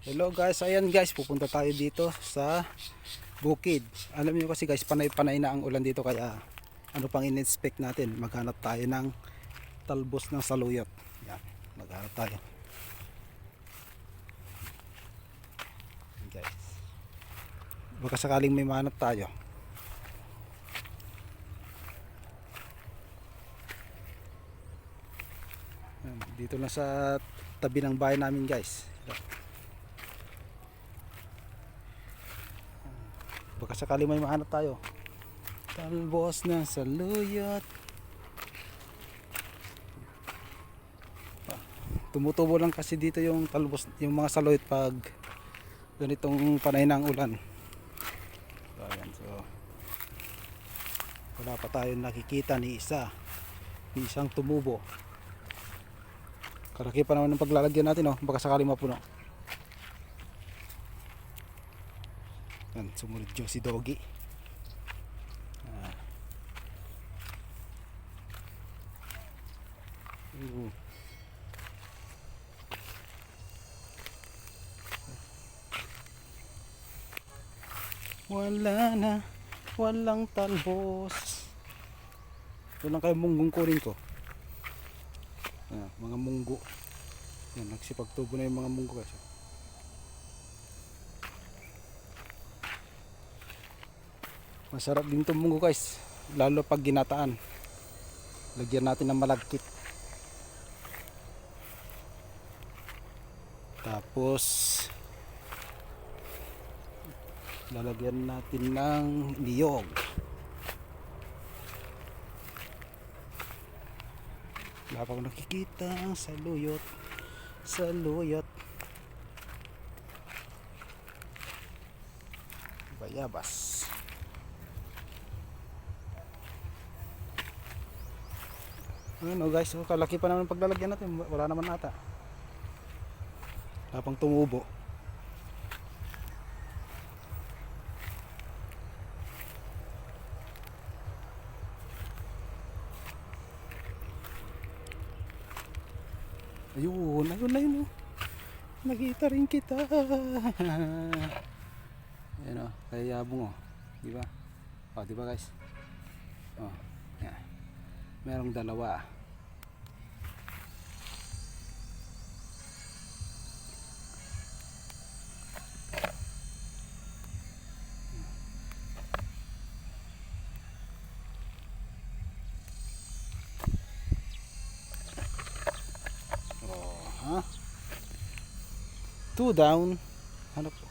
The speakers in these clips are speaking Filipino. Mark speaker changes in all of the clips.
Speaker 1: Hello guys, ayan guys, pupunta tayo dito sa bukid. Alam niyo kasi guys, panay-panay na ang ulan dito, kaya ano pang in-inspect natin, maghanap tayo ng talbos ng saluyot. Yan, maghanap tayo. Yan guys, baka sakaling may mahanap tayo. Yan, dito na sa tabi ng bahay namin guys. Baka sakali may mahanap tayo. Talbos ng saluyot. Tumutubo lang kasi dito yung talbos, yung mga saluyot pag ganitong panay ng ulan. So, ayan, so wala pa tayong nakikita ni isang tumubo. Kalaki pa naman ng paglalagyan natin, oh. Baka sakali mapuno. Yan, sumunod yung si Doggy. Wala na, walang talbos. Ito lang kayo munggong kunin ko. Mga munggo. Yan, nagsipagtubo na yung mga munggo guys. Masarap din itong munggo guys, lalo pag ginataan. Lagyan natin ng malagkit. Tapos lalagyan natin ng niyog. Wala pa akong nakikita ang saluyot. Bayabas. Ano guys, so, kalaki pa naman paglalagyan natin. Wala naman ata. Wala pang tumubo. Ayun. Oh. Nakita rin kita. Ayan o, kaya yabong o. Diba? O, diba guys? O, yan. Merong dalawa. Ha? 2 down. Hanap po.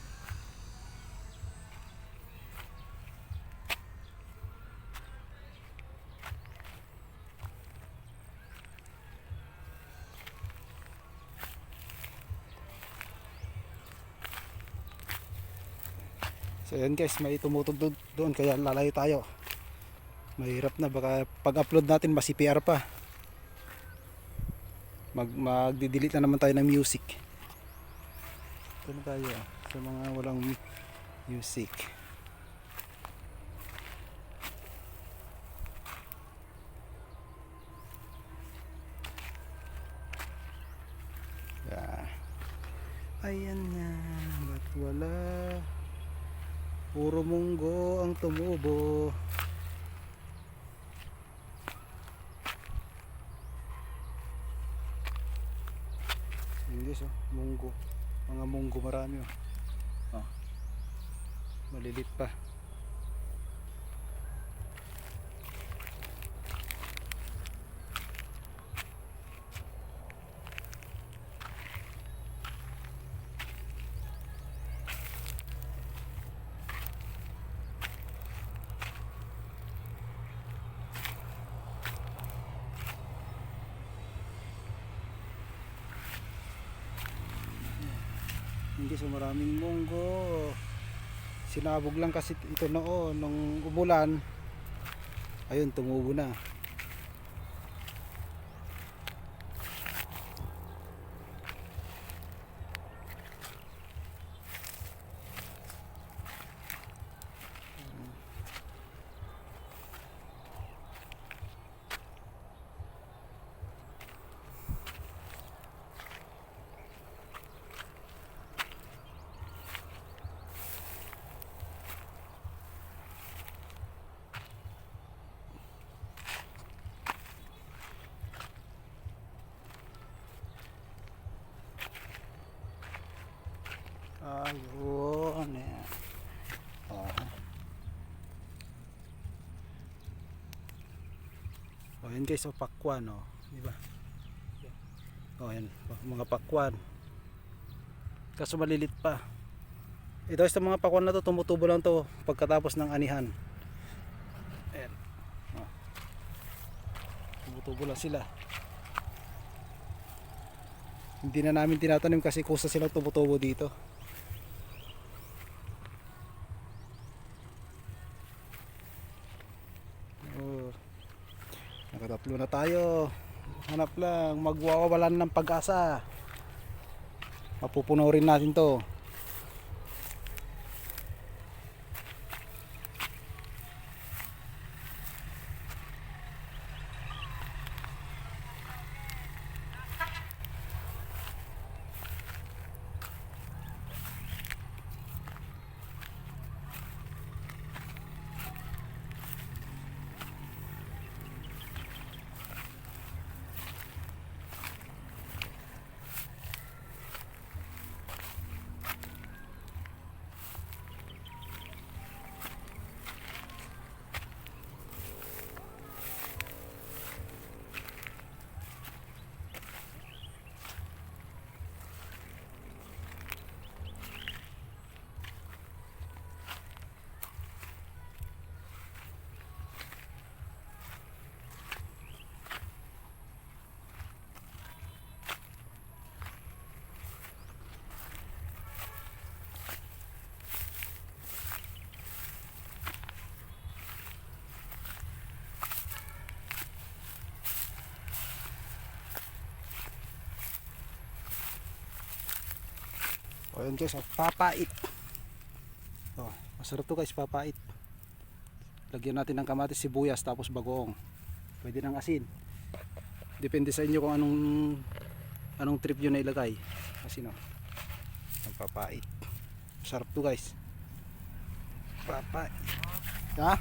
Speaker 1: So yan guys, may tumutugtog doon kaya lalayo tayo. Mahirap na, baka pag-upload natin ma-CPR pa. Magdi-delete na naman tayo ng music. Ito na tayo sa mga walang music. Ayan na, ba't wala? Puro munggo ang tumubo. Hindi so, munggo. Mga munggo marami oh. Oh. Malilit pa. Hindi so, maraming munggo. Sinabog lang kasi ito noon nung umulan. Ayun, tumubo na. Ayun guys, oh, pakwan, oh. Di ba? Oh, ayan, mga pakwan. Kaso malilit pa. Ito sa mga pakwan na to, tumutubo lang to pagkatapos ng anihan. Ayan. Oh. Tumutubo lang sila. Hindi na namin tinatanim kasi kusa silang tumutubo dito. Oh. Nakatatlo na tayo. Hanap lang, magwawalan ng pag-asa. Mapupuno rin natin to. O yun guys, oh, papait. Oh, masarap to guys, papait. Lagyan natin ng kamatis, sibuyas, tapos bagoong. Pwede ng asin. Depende sa inyo kung anong trip yun na ilagay. Asin, oh. Ang papait. Masarap to guys. Papait. Ha?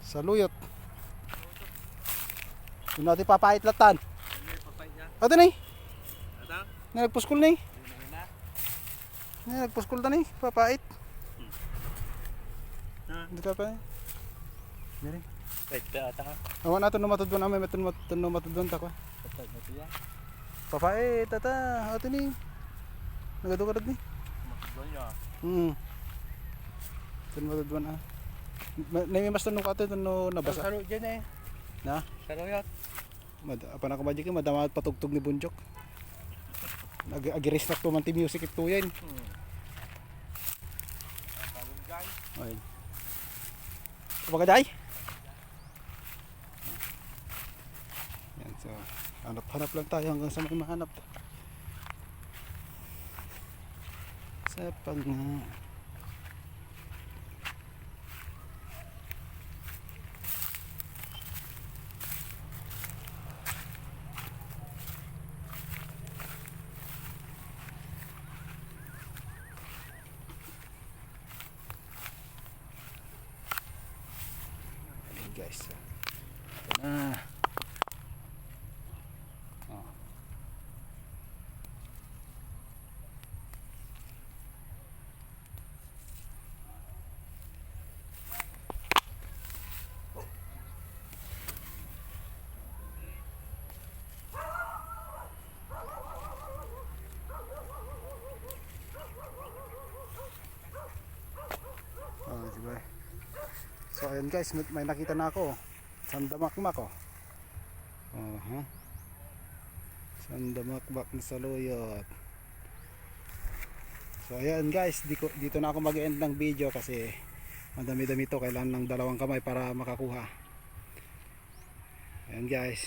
Speaker 1: Saluyot. Yung natin papait latan. Ito na eh. Nagpuskol na eh. Nagpuskol na eh. Papait. Hindi pa pa eh. Dari.
Speaker 2: Wait, ata ka.
Speaker 1: Awan nato numatudon amay matudon ta ko. Papait tata. Ato ni. Nagadukarad ni.
Speaker 2: Matudon niya.
Speaker 1: Matudon ah. Namimas tanong ka ito nabasa.
Speaker 2: Saro dyan eh.
Speaker 1: Na?
Speaker 2: Saro yat.
Speaker 1: Apa na kamadya ka madama patugtog ni Bunjok. Agiris na to man ti music ito yan. Ayun. Kapag day? Yan, so hanap lang tayo hanggang sa may mahanap. Sa pag nga guys. Oh. Oh, diba? So ayun guys, may nakita na ako. Sandamakmak oh. Sandamakmak na saluyot. So ayan guys, dito na ako mag-end ng video kasi madami-dami to, kailangan ng dalawang kamay para makakuha. Ayan guys.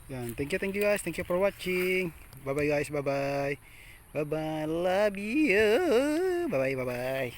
Speaker 1: Yan, thank you guys, thank you for watching. Bye bye guys, bye bye. Bye bye, love you. Bye bye, bye bye.